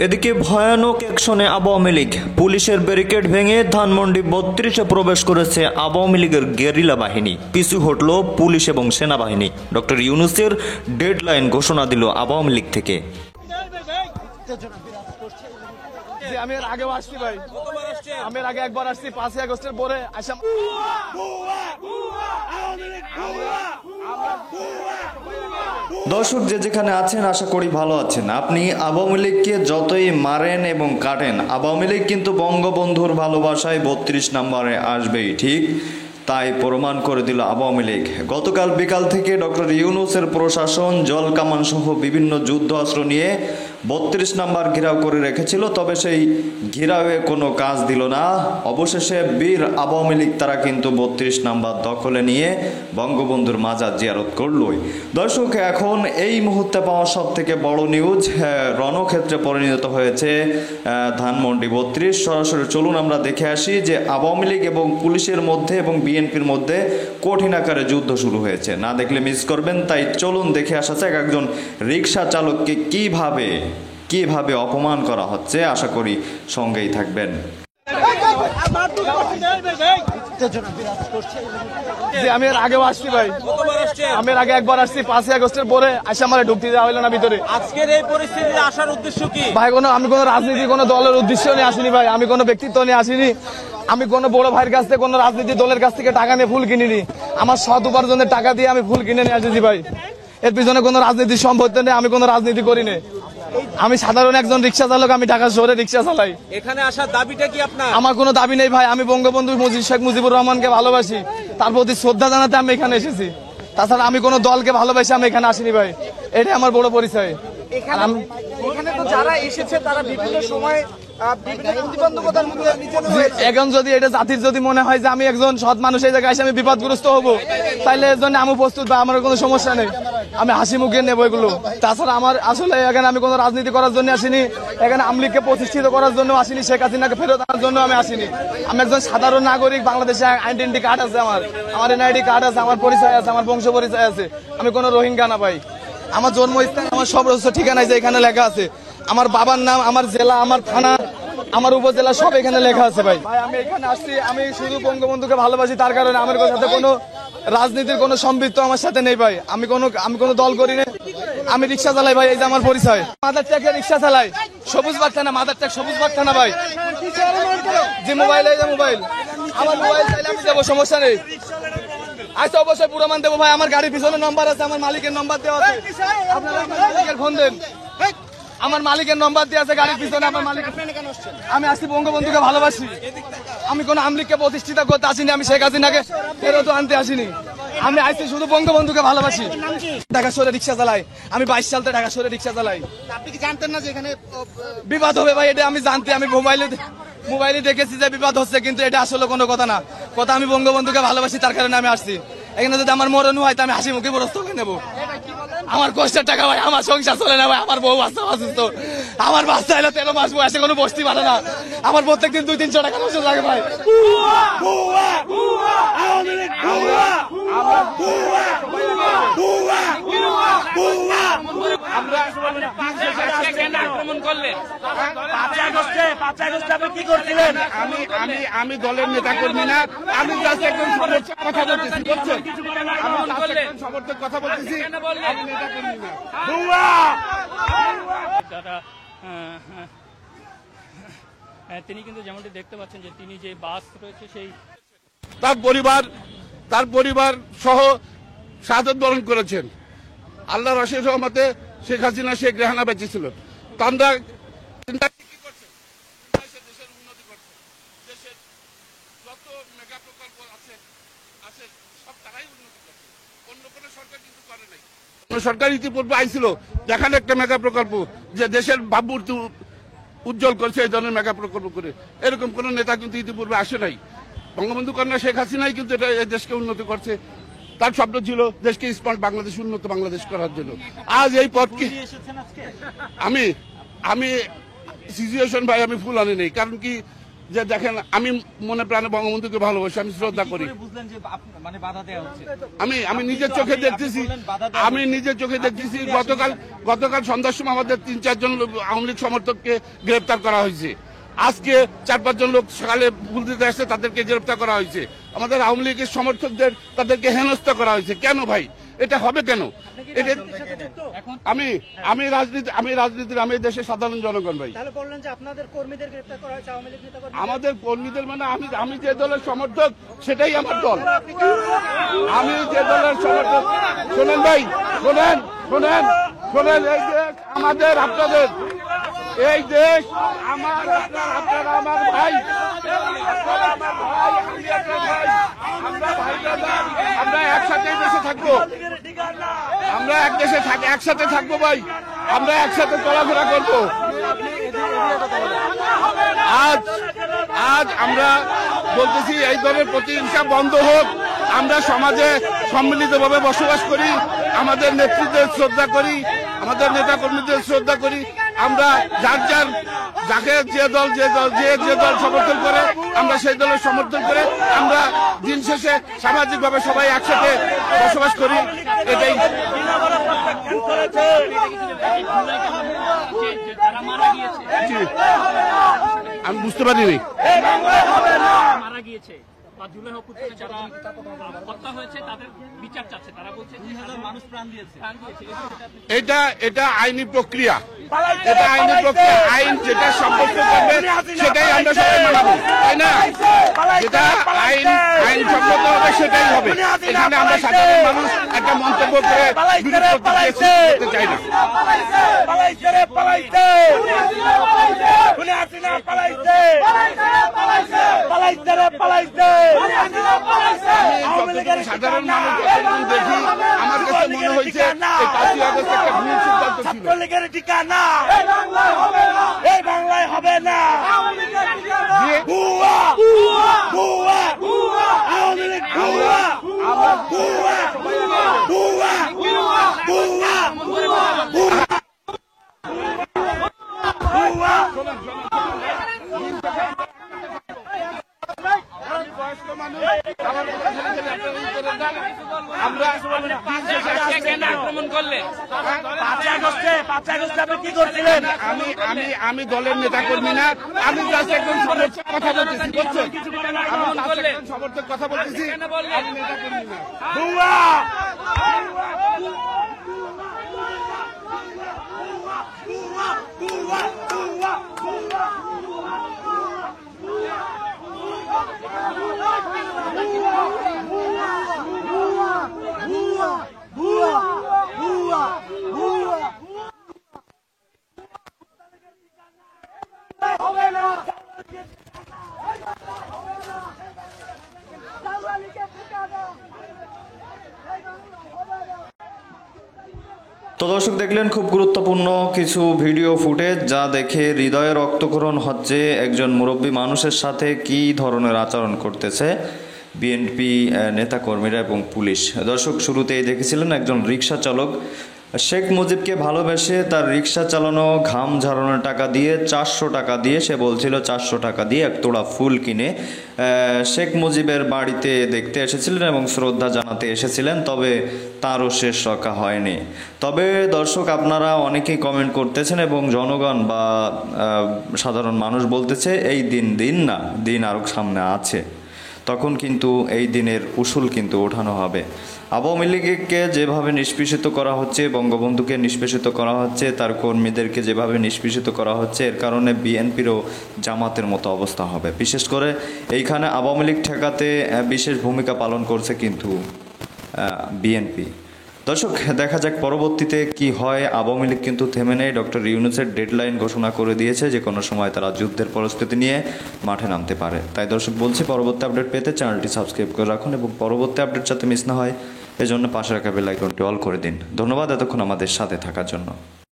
এদিকে ভয়ানক অ্যাকশনে আওয়ামী লীগ, পুলিশের ব্যারিকেড ভেঙে ধানমন্ডি 32-এ প্রবেশ করেছে আওয়ামী লীগের গেরিলা বাহিনী। পিছু হটল পুলিশ এবং সেনাবাহিনী। ডক্টর ইউনূসের ডেডলাইন ঘোষণা দিল আওয়ামী লীগ থেকে। আমি এর আগেও আসছি ভাই, আমি এর আগে একবার আসছি 5ই আগস্টের পরে আসা। দর্শক যে যেখানে আছেন আশা করি ভালো আছেন। আপনি আওয়ামী লীগকে যতই মারেন এবং কাটেন, আওয়ামী লীগ কিন্তু বঙ্গবন্ধুর ভালোবাসায় 32 নম্বরে আসবেই, ঠিক তাই প্রমাণ করে দিল আওয়ামী লীগ। গতকাল বিকাল থেকে ডক্টর ইউনূসের প্রশাসন জল কামান সহ বিভিন্ন যুদ্ধ অস্ত্র নিয়ে 32 নম্বর ঘেরাও করে রেখেছিল, তবে সেই ঘেরাওয়ে কোনো কাজ দিল না। অবশেষে বীর আওয়ামী লীগ তারা কিন্তু 32 নম্বর দখলে নিয়ে বঙ্গবন্ধুর মাজার জিয়ারত করলই। দর্শক এখন এই মুহূর্তে পাওয়া সব থেকে বড় নিউজ, রণক্ষেত্রে পরিণত হয়েছে ধানমন্ডি 32। সরাসরি চলুন আমরা দেখে আসি যে আওয়ামী লীগ এবং পুলিশের মধ্যে এবং বিএনপির মধ্যে কঠিন আকারে যুদ্ধ শুরু হয়েছে। না দেখলে মিস করবেন, তাই চলুন দেখে আসা যাক একজন রিক্সা চালককে কিভাবে অপমান করা হচ্ছে। আশা করি সঙ্গেই থাকবেন। আমি এর আগেও আসছি ভাই, আমি এর আগে একবার আসছি 5ই আগস্টের পরে আসে আমার ঢুকতে দেওয়া হলো না ভিতরে। আজকের এই পরিস্থিতিতে আসার উদ্দেশ্য কি ভাই? আমি কোনো রাজনীতি কোনো দলের উদ্দেশ্য নিয়ে আসিনি ভাই, আমি কোনো ব্যক্তিত্ব নিয়ে আসিনি, আমি কোনো বড় ভাইয়ের কাছ থেকে কোনো রাজনীতি দলের কাছ থেকে টাকা নিয়ে ফুল কিনিনি। আমার সৎ উপার্জনের টাকা দিয়ে আমি ফুল কিনে নিয়ে আসেছি ভাই। এর পিছনে কোনো রাজনীতির সম্পর্ক নেই, আমি কোনো রাজনীতি করি না। আমি সাধারণ একজন রিক্সা চালক, আমি ঢাকা শহরে রিক্সা চালাই। এখানে আসার দাবিটা কি আপনার? আমার কোনো দাবি নেই ভাই, আমি বঙ্গবন্ধু শেখ মুজিবুর রহমানকে ভালোবাসি, তার প্রতি শ্রদ্ধা জানাতে আমি এখানে এসেছি। তাছাড়া আমি কোনো দলকে ভালোবাসি আমি এখানে আসিনি ভাই, এটাই আমার বড় পরিচয়। এখানে তো যারা এসেছে তারা বিভিন্ন সময় এখন যদি এটা জাতির যদি মনে হয় যে আমি একজন সৎ মানুষ এই জায়গায় এসে আমি বিপদগ্রস্ত হবো, তাহলে এর জন্য আমি প্রস্তুত ভাই, আমার কোনো সমস্যা নেই, আমি হাসি মুখে নেবো এগুলো। তাছাড়া আমার আসলে এখানে আমি কোনো রাজনীতি করার জন্য আসিনি, এখানে আওয়ামী লীগকে প্রতিষ্ঠিত করার জন্য আসিনি, শেখ হাসিনাকে ফেরত আনার জন্য আমি আসিনি। আমি একজন সাধারণ নাগরিক, বাংলাদেশে আইডেন্টি কার্ড আছে, আমার এনআইডি কার্ড আছে, আমার পরিচয় আছে, আমার বংশ পরিচয় আছে, আমি কোনো রোহিঙ্গা না ভাই। আমার জন্মস্থান, আমার সব ঠিকানায় যে এখানে লেখা আছে, আমার বাবার নাম, আমার জেলা, আমার থানা, আমার উপজেলা সব এখানে লেখা আছে ভাই। আমি এখানে আসছি, আমি শুধু বঙ্গবন্ধুকে ভালোবাসি, তার কারণে আমার সাথে কোনো রাজনীতির কোনো সম্পৃক্ত আমার সাথে নেই ভাই। আমি কোনো দল করি না, আমি রিক্সা চালাই ভাই, এই যে আমার পরিচয়। মাদার ট্যাগে রিক্সা চালাই, সবুজ বাগথানা, মাদার ট্যাগ সবুজ বাগথানা ভাই। যে মোবাইল, এই যে মোবাইল, আমার মোবাইল চাইলে আমি দেবো, সমস্যা নেই। আচ্ছা অবশ্যই পুরোমান দেবো ভাই, আমার গাড়ির পিছনে নম্বর আছে, আমার মালিকের নম্বর দেওয়া আছে, আপনারা আমার মালিকের ফোন দেন, আমার মালিকের নম্বর দিয়ে আছে গাড়ির পিছনে। আমার মালিক, আমি আসছি বঙ্গবন্ধুকে ভালোবাসি, আমি কোনো আওয়ামী লীগকে প্রতিষ্ঠিত করতে আসিনি, আমি শেখ হাসিনাকে ফেরত আনতে আসিনি, আমি আসছি শুধু বঙ্গবন্ধুকে ভালোবাসি। ঢাকা শহরে রিক্সা চালাই, আমি 22 সাল থেকে ঢাকা শহরে রিক্সা চালাই। আপনি কি জানতেন না যে এখানে বিবাদ হবে ভাই? এটা আমি জানতে, আমি মোবাইলে দেখেছি যে বিবাদ হচ্ছে, কিন্তু এটা আসলে কোনো কথা না। কথা আমি বঙ্গবন্ধুকে ভালোবাসি, তার কারণে আমি আসছি। এখানে যদি আমার মরণ হয়, আমি হাসি মুখে প্রস্তুত হয়ে নেবো। আমার কষ্টের টাকা ভাই, আমার সংসার চলে না ভাই, আমার বউ বাচ্চা অসুস্থ, আমার বাচ্চা এলো 13 মাস বয়সে, কোনো বসতে পারে না, আমার প্রত্যেকদিন 200-300 টাকা ওষুধ লাগে ভাই। আমি দলের নেতা কর্মী না, আমি একজন সমর্থক কথা বলতেছি, আমি নেতা কর্মী না। তিনি কিন্তু যেমনটি দেখতে পাচ্ছেন যে তিনি যে বাস রয়েছে সেই তার পরিবার সহ শাহাদাত বরণ করেছেন। আল্লাহর অশেষ রহমতে শেখ হাসিনা, শেখ রেহানা বেঁচে ছিল। তারা দেশের উন্নতি করছে, দেশের যত মেগা প্রকল্প আছে সব তারাই উন্নতি করছে, অন্য কোনো সরকার কিন্তু করে নাই। সরকার ইতিপূর্বে আইছিল, দেখালে একটা মেগা প্রকল্প যে দেশের ভাবমূর্তি উজ্জ্বল করছে এই ধরনের মেগা প্রকল্প করে, এরকম কোন নেতা কিন্তু ইতিপূর্বে আসে নাই। বঙ্গবন্ধু কন্যা শেখ হাসিনাই কিন্তু এটা এই দেশকে উন্নতি করছে। তার স্বপ্ন ছিল দেশকে স্মার্ট বাংলাদেশ, উন্নত বাংলাদেশ করার জন্য। আজ এই পথকে আমি সিচুয়েশন ভাই আমি ফুল আনি নেই, কারণ কি যে দেখেন আমি মনে প্রাণে বঙ্গবন্ধুকে ভালোবাসি, আমি শ্রদ্ধা করি। বুঝলেন যে মানে বাধা দেওয়া হচ্ছে? আমি নিজের চোখে দেখতেছি, গতকাল সন্ধ্যার সময় আমাদের 3-4 জন আওয়ামী লীগ সমর্থককে গ্রেপ্তার করা হয়েছে। আজকে 4-5 জন লোক সকালে ফুল দিতে আসছে, তাদেরকে গ্রেপ্তার করা হয়েছে। আমাদের আওয়ামী লীগের সমর্থকদের তাদেরকে হেনস্থা করা হয়েছে। কেন ভাই, এটা হবে কেন? আমি রাজনীতির আমি দেশের সাধারণ জনগণ ভাই। তাহলে বললেন যে আপনাদের কর্মীদের গ্রেফতার করা হয়েছে, আওয়ামী লীগ নেতা আমাদের কর্মীদের মানে আমি যে দলের সমর্থক সেটাই আমার দল। আমি যে দলের সমর্থক, শোনেন ভাই, শোনেন, এই দেশ আমাদের, আপনাদের, এই দেশ আমার, আপনারা আমার ভাই, আমরা একসাথে দেশে থাকবো, আমরা একসাথে থাকবো ভাই, আমরা একসাথে চলাফেরা করবো। আজ আমরা বলতেছি এই ধরনের প্রতিহিংসা বন্ধ হোক। আমরা সমাজে সম্মিলিতভাবে বসবাস করি, আমাদের নেতৃত্বের শ্রদ্ধা করি, আমাদের নেতা কর্মীদের শ্রদ্ধা করি। আমরা যাকে যে দল সমর্থন করে আমরা সেই দলের সমর্থন করে আমরা দিন শেষে সামাজিকভাবে সবাই একসাথে বসবাস করি। এটাই আমি বুঝতে পারিনি। মারা গিয়েছে বা জুলাই অভ্যুত্থানে যারা হত্যা হয়েছে তাদের বিচার চাচ্ছে, তারা বলছে 2000 মানুষ প্রাণ দিয়েছে। এটা আইনি প্রক্রিয়া, আইন যেটা সাব্যস্ত করবে সেটাই আমরা সবাই মানাবো, তাই না? যেটা আইন সম্মত হবে সেটাই হবে। এখানে আমরা সাধারণ মানুষ একটা মন্তব্য করে বিরোধ করতে চাই না। সাধারণ মানুষ দেখি আমার কাছে মনে হয়েছে 5ই আগস্ট একটা ভুল সিদ্ধান্ত ছিল। ঠিকানা এই বাংলায় হবে না। আমি দলের নেতা কর্মী না, আমি জাস্ট একজন সমর্থক কথা বলতেছি, বুঝছেন? সমর্থক কথা বলতেছি, আমি নেতা কর্মী না। তো দর্শক দেখলেন খুব গুরুত্বপূর্ণ কিছু ভিডিও ফুটেজ, যা দেখে হৃদয়ে রক্তক্ষরণ হচ্ছে। একজন মুরব্বী মানুষের সাথে কি ধরনের আচরণ করতেছে বিএনপি নেতাকর্মীরা এবং পুলিশ। দর্শক শুরুতেই দেখেছিলেন একজন রিক্সা চালক শেখ মুজিবকে ভালোবেসে তার রিক্সা চালানো ঘাম ঝরানোর টাকা দিয়ে 400 টাকা দিয়ে সে বলছিল 400 টাকা দিয়ে এক তোড়া ফুল কিনে শেখ মুজিবের বাড়িতে দেখতে এসেছিলেন এবং শ্রদ্ধা জানাতে এসেছিলেন, তবে তারও শেষ রক্ষা হয়নি। তবে দর্শক আপনারা অনেকেই কমেন্ট করতেছেন এবং জনগণ বা সাধারণ মানুষ বলতেছে এই দিন না, দিন আরও সামনে আছে, তখন কিন্তু এই দিনের উসুল কিন্তু ওঠানো হবে। আওয়ামী লীগকে যেভাবে নিষ্পেষিত করা হচ্ছে, বঙ্গবন্ধুকে নিষ্পেষিত করা হচ্ছে, তার কর্মীদেরকে যেভাবে নিষ্পেষিত করা হচ্ছে, এর কারণে বিএনপিরও জামাতের মতো অবস্থা হবে। বিশেষ করে এইখানে আওয়ামী লীগ ঠেকাতে বিশেষ ভূমিকা পালন করছে কিন্তু বিএনপি। দর্শক দেখা যাক পরবর্তীতে কি হয়। আওয়ামী লীগ কিন্তু থেমে নেই, ডক্টর ইউনূসের ডেডলাইন ঘোষণা করে দিয়েছে যে কোনো সময় তারা যুদ্ধের পরিস্থিতি নিয়ে মাঠে নামতে পারে। তাই দর্শক বলছি পরবর্তী আপডেট পেতে চ্যানেলটি সাবস্ক্রাইব করে রাখুন এবং পরবর্তী আপডেট যাতে মিস না হয় এজন্য পাশে রাখা বেল আইকনটি অল করে দিন। ধন্যবাদ এতক্ষণ আমাদের সাথে থাকার জন্য।